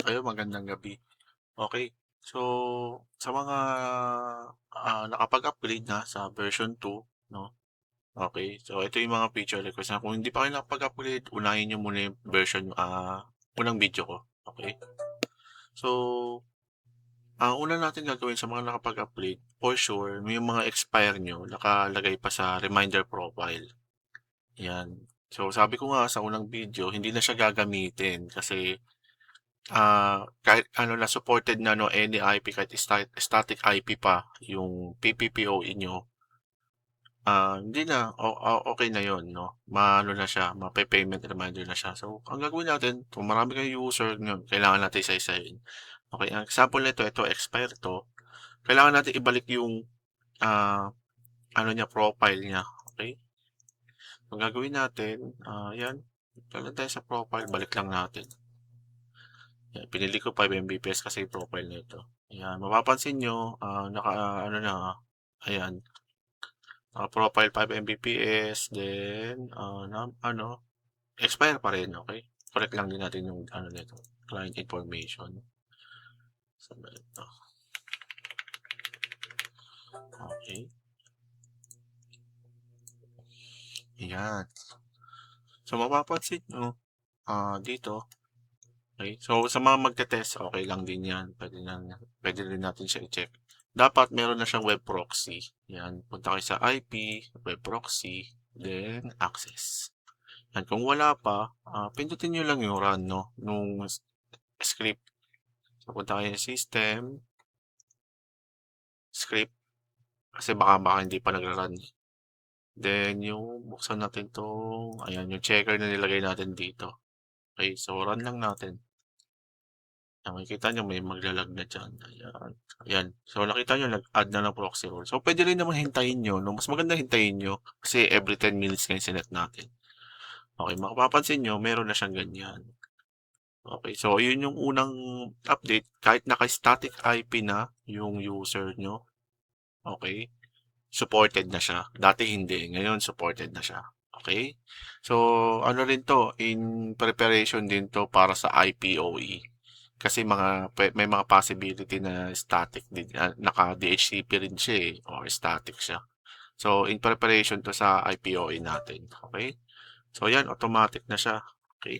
Ayun, magandang gabi. Okay. So, sa mga, nakapag-upgrade na sa version 2, 'no? Okay. So, ito yung mga feature request na kung hindi pa kayo nakapag-upgrade, unahin niyo muna yung version, unang video ko, okay. So, ang una natin gagawin sa mga nakapag-upgrade, for sure yung mga expire niyo nakalagay pa sa reminder profile, 'yan. So, sabi ko nga sa unang video, hindi na siya gagamitin kasi kahit ano na supported na 'no, any IP kahit static IP pa yung PPPoE niyo, hindi na okey na yon 'no, maano na siya, mape-payment reminder na siya. So, ang gagawin natin kung marami kayong user niyon, kailangan natin isa-isahin. Okey, ang example nito, ito expire 'to, kailangan natin ibalik yung, ano niya, profile niya, okey? Ang gagawin natin, 'yan, dito lang tayo sa profile, balik lang natin. Yan, pinili ko 5 Mbps kasi yung profile nito. Ayan, mapapansin nyo, ano na, ayan, profile 5 Mbps, then, ano, expire pa rin, okay? Correct lang din natin yung, ano nito, client information. So, ito. Okay. Ayan. So, mapapansin nyo, dito, okay? So, sa mga magte-test, okay lang din yan. Pwede rin natin siya i-check. Dapat meron na siyang web proxy. Yan, punta kayo sa IP, web proxy, then access. Yan, kung wala pa, pindutin nyo lang yung run, no, nung script. So, punta kayo sa system, script, kasi baka hindi pa nagra-run. Then, yung buksan natin tong, ayan, yung checker na nilagay natin dito. Okay, so run lang natin. Yan, makikita nyo may maglalag na dyan. Ayan. Ayan. So, nakita nyo, nag-add na ng proxy rule. So, pwede rin naman hintayin nyo. No? Mas maganda hintayin nyo kasi every 10 minutes ngayon sinet natin. Okay, mapapansin nyo, meron na siyang ganyan. Okay, so yun yung unang update. Kahit naka-static IP na yung user nyo, okay, supported na siya. Dati hindi, ngayon supported na siya. Okay? So, ano rin to, in preparation din to para sa IPOE. Kasi may mga possibility na static din, naka-DHCP rin siya or static siya. So, in preparation to sa IPOE natin. Okay? So, yan, automatic na siya. Okay?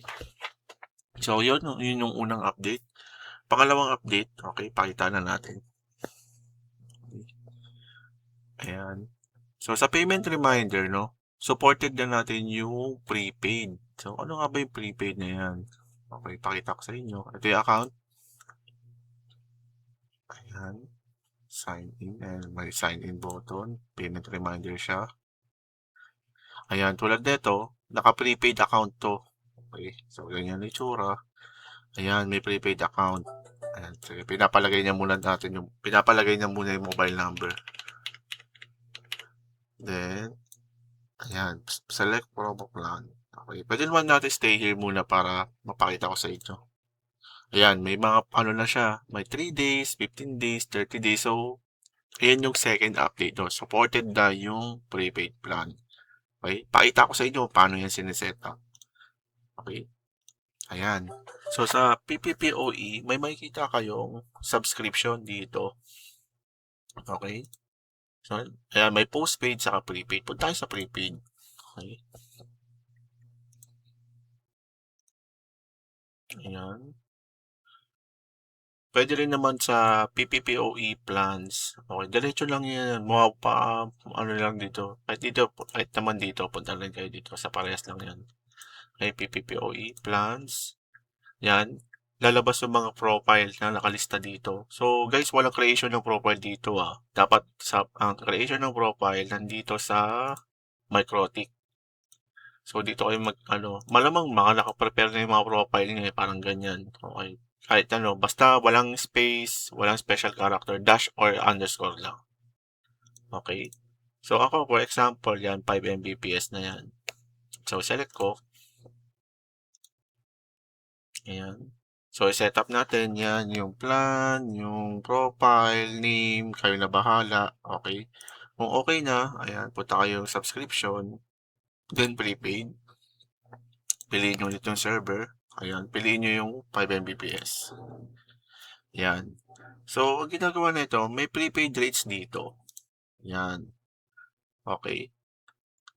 So, yun yung unang update. Pangalawang update, okay, pakita na natin. Ayan. So, sa payment reminder, no, supported na natin yung prepaid. So, ano nga ba yung prepaid na yan? Okay, pakita ko sa inyo. Ito yung account. Ayan. Sign in. And may sign in button. Payment reminder siya. Ayan, tulad nito, naka-prepaid account to. Okay, so ganyan yung itsura. Ayan, may prepaid account. Ayan, sige, pinapalagay niya muna yung mobile number. Then, ayan, select promo plan. Okay, pwede naman natin stay here muna para mapakita ko sa inyo. Ayan, may mga ano na siya, may 3 days, 15 days, 30 days. So, ayan yung second update. No? Supported na yung prepaid plan. Okay, pakita ko sa inyo paano yan sineset up. Okay, ayan. So, sa PPPoE, may makikita kayong subscription dito. Okay, so, ayan, may postpaid saka prepaid. Punta tayo sa prepaid. Okay, ayan. Pwede rin naman sa PPPoE plans. Okay, diretso lang yan. Ano lang dito. Kahit naman dito, punta lang kayo dito. Sa parehas lang yan. Okay, PPPoE plans. Yan. Lalabas yung mga profile na nakalista dito. So, guys, walang creation ng profile dito Dapat ang creation ng profile nandito sa Microtik. So, dito kayo malamang mga nakaprepare na yung mga profile niya, parang ganyan. Okay. Kahit basta walang space, walang special character, dash or underscore lang. Okay. So, ako, for example, yan, 5 Mbps na yan. So, select ko. Ayan. So, set up natin yan, yung plan, yung profile, name, kayo na bahala. Okay. Kung okay na, ayan, punta kayo subscription, then prepaid. Piliin nyo ulit yung server. Ayan, piliin nyo yung 5 Mbps. Yan. So, ang ginagawa nito, may prepaid rates dito. Yan. Okay.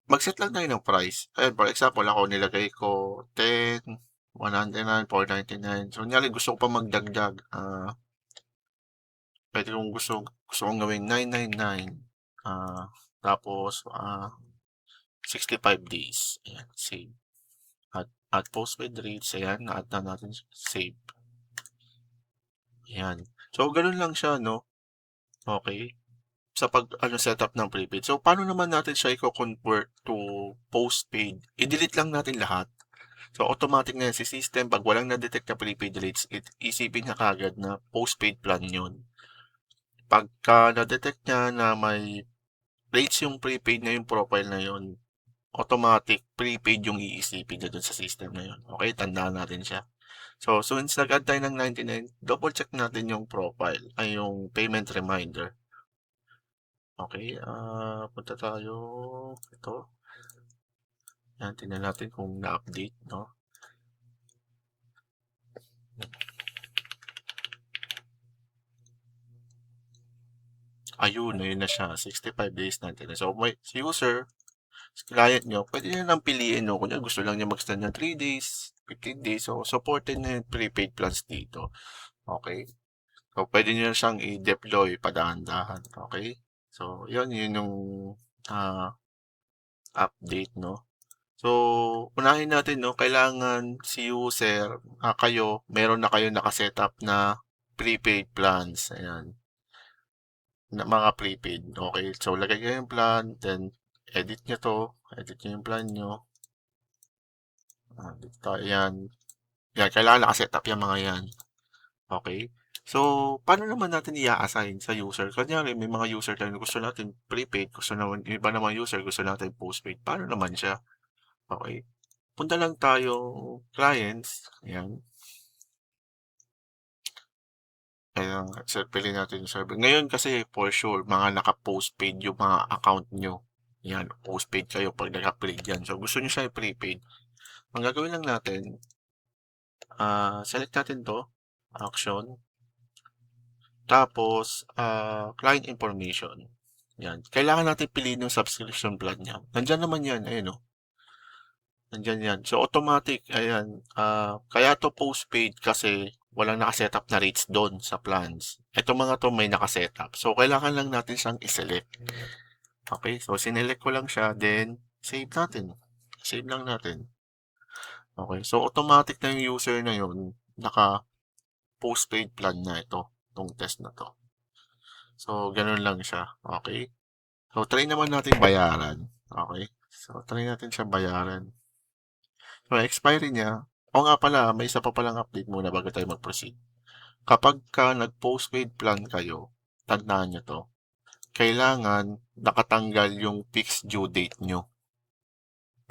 Mag-set lang tayo ng price. For example, ako nilagay ko 10, 199, 499. So, kunyari gusto ko pa magdagdag. Pwede kong gusto kong gawing 999. Tapos, 65 days. Ayan, save. At postpaid rates, ayan, na-add na natin, save. Ayan. So, ganun lang siya, no? Okay. Sa setup ng prepaid. So, paano naman natin siya i-convert to postpaid? I-delete lang natin lahat. So, automatic na yan si system. Pag walang na-detect na prepaid rates, isipin niya kagad na postpaid plan yun. Pagka na-detect niya na may rates yung prepaid na yung profile na yun, automatic prepaid yung iisipin niya dun sa system na yun. Okay, tandaan natin siya. So, since nag-add tayo ng 99, double check natin yung profile, ay yung payment reminder. Okay, punta tayo, ito. Yan, tingnan natin kung na-update, no? Ayun na siya, 65 days natin. So, may user, client nyo, pwede nyo lang piliin, no? Kung gusto lang niya mag-stand ng 3 days, 15 days, so supported na yung prepaid plans dito. Okay? So, pwede nyo siyang i-deploy padahan-dahan. Okay? So, yun yung update, no? So, unahin natin, no? Kailangan si user, meron na kayo nakasetup na prepaid plans. Ayan. Na mga prepaid. Okay. So, lagay kayo yung plan, then edit nyo to. Edit nyo yung plan nyo. Dito, ayan. Yan, kailangan nakasetup yung mga yan. Okay. So, paano naman natin i-assign sa user? Kanyari, may mga user tayo na gusto natin prepaid, gusto naman, iba naman user, gusto natin postpaid. Paano naman siya? Okay. Punta lang tayo clients. Ayan. Ayan, pili natin yung server. Ngayon kasi for sure, mga naka-postpaid yung mga account nyo. Yan, postpaid kayo pag naka-prepaid yan. So, gusto nyo siya i-prepaid. Ang gagawin lang natin, select natin to, action, tapos, client information. Yan. Kailangan natin piliin yung subscription plan niya. Nandyan naman yan, ayun o. Nandyan yan. So, automatic, ayan, kaya to postpaid kasi walang nakasetup na rates doon sa plans. Ito mga to may nakasetup. So, kailangan lang natin siyang iselect. Okay, so sinelect ko lang siya, then save natin. Save lang natin. Okay, so automatic na yung user na yun, naka postpaid plan na ito, itong test na to. So, ganun lang siya. Okay. So, try naman natin bayaran. Okay. So, try natin siya bayaran. So, expiry niya. O nga pala, may isa pa palang update muna bago tayo mag-proceed. Kapag ka nag-postpaid plan kayo, tandaan nyo to, kailangan nakatanggal yung fixed due date nyo.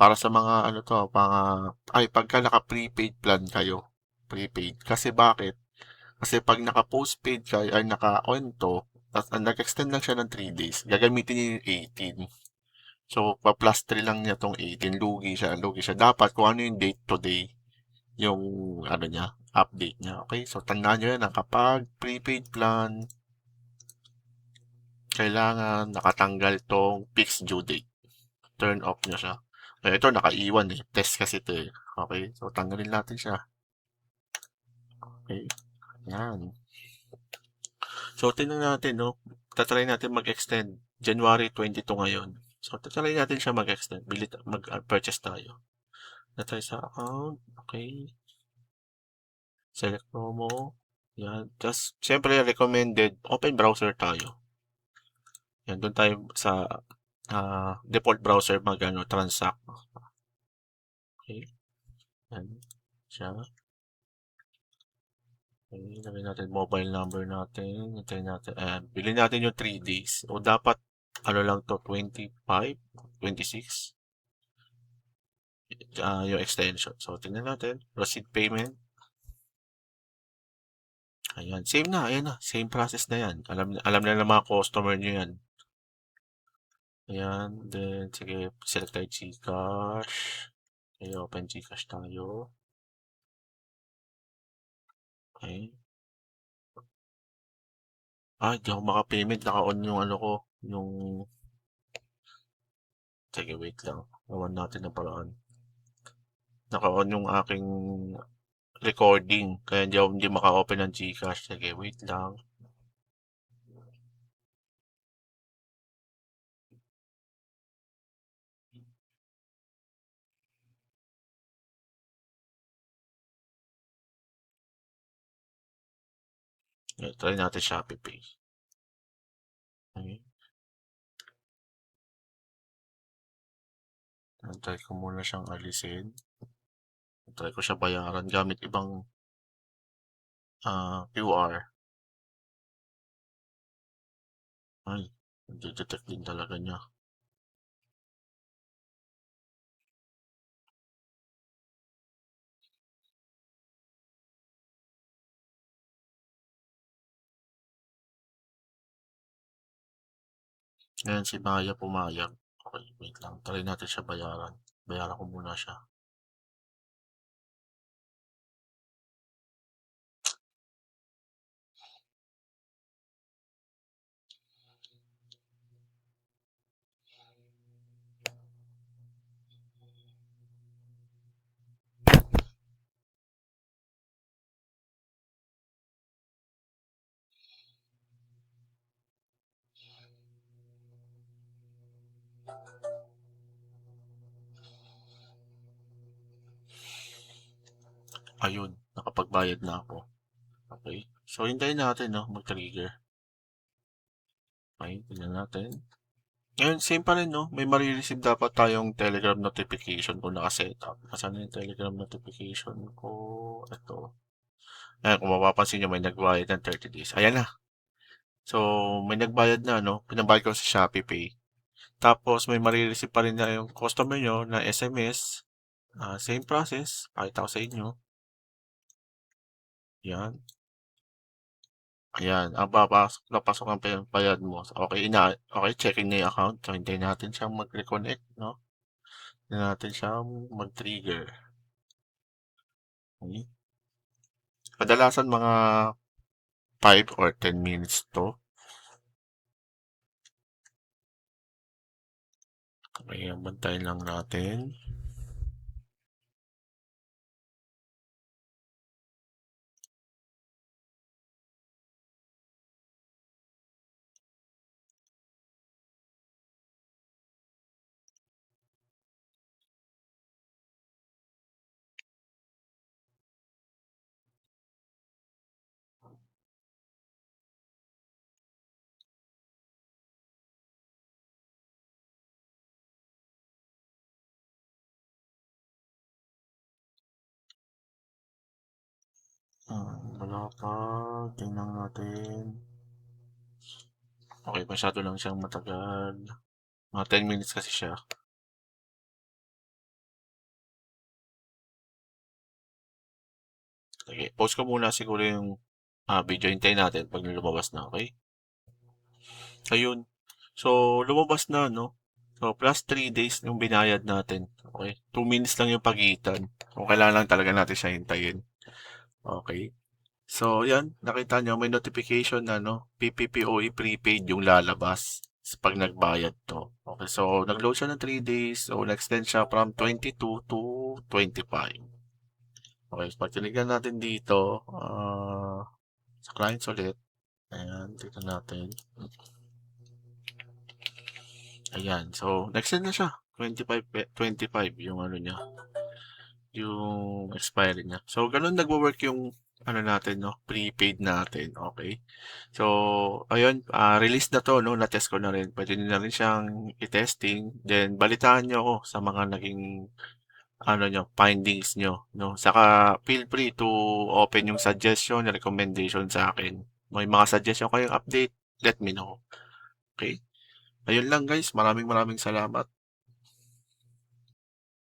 Para sa mga pagka naka-prepaid plan kayo, prepaid. Kasi bakit? Kasi pag naka-postpaid kayo, ay naka-on to, at nag-extend lang siya ng 3 days, gagamitin niyo yung 18. So, pa-plus 3 lang niya tong 18. Lugi siya, lugi siya. Dapat kung ano yung date today, yung niya, update niya. Okay? So, tandaan nyo yan, kapag prepaid plan, kailangan nakatanggal tong fixed due date. Turn off nyo siya. Kaya ito, nakaiwan eh. Test kasi ito eh. Okay? So, tanggalin natin siya. Okay? Yan. So, tingnan natin, no? Tatry natin mag-extend. January 22 ngayon. So, tatry natin siya mag-extend. Mag-purchase tayo. Natry sa account. Okay. Select promo. Yan. Just, siyempre, recommended. Open browser tayo. Yan, doon tayo sa default browser transact. Okay. Yan. Siya. Okay, lagay natin mobile number natin. Hintayin natin. Bilhin natin yung 3 days. O dapat, lang to, 25, 26. Yung extension. So, tingnan natin. Proceed payment. Ayan. Same na. Ayan na. Same process na yan. Alam na ng mga customer nyo yan. Ayan. Then, sige. Select tayo Gcash. Okay, open Gcash tayo. Okey. Di ako maka-payment, naka-on yung ano ko, yung sige wait lang, gawan natin ng paraan. Naka-on yung aking recording kaya hindi maka-open ng GCash. Sige wait lang. Try natin Shopee Pay. Okey. Try ko muna siyang alisin. Try ko siya bayaran gamit ibang, QR. Ay, nade-detect din talaga niya. Ayan si Maya pumayag. Okey, wait lang, try natin siya bayaran. Bayaran ko muna siya. Ayun, nakapagbayad na ako. Okey. So, hintayin natin 'no, mag-trigger. Okey, tignan natin. Ngayon same pa rin 'no, may mare-receive dapat tayong Telegram notification kung naka-setup. Nasaan na yung Telegram notification ko? Ito. Ayan, kung mapapansin niyo may nagbayad ng 30 days. Ayan na. So, may nagbayad na 'no, pinabayad ko sa Shopee Pay. Tapos may mare-receive pa rin na yung customer niyo na SMS. Same process, pakita ko sa inyo. 'Yan. Ayan, napasok ang bayad mo. Okay, checking na yung account. So, hintayin natin siyang mag-reconnect 'no. Hintayin natin siyang mag-trigger. Okey. Kadalasan mga 5 or 10 minutes 'to. Okey, bantayan lang natin. Wala pa. Tingnan natin. Okey, masyado lang siyang matagal. Mga 10 minutes kasi siya. Sige, pause ko muna siguro yung, video. Hintayin natin 'pag lumabas na, okey? Ayun. So, lumabas na 'no. So, +3 days yung binayad natin, okey? 2 minutes lang yung pagitan. Kung kailangan lang talaga natin siya hintayin, okey? So, 'yan, nakita niyo may notification na 'no, PPPoE prepaid yung lalabas 'pag nagbayad 'to. Okey, so nag-load siya ng 3 days, so nag-extend siya from 22 to 25. Okey, 'pag tinignan natin dito, sa clients ulit, ayan, tignan natin. Ayan, so nag-extend na siya, 25 yung ano niya, yung expiry niya. So, gano'n nagwo-work yung ano natin 'no, prepaid natin, okey. So, ayun, release na 'to 'no, na-test ko na rin. Puwede niyo na rin siyang i-testing, then balitaan niyo ako sa mga naging ano niyo, findings niyo 'no. Saka feel free to open yung suggestion, recommendation sa akin. May mga suggestion kayong update, let me know, okey? Ayun lang guys, maraming maraming salamat.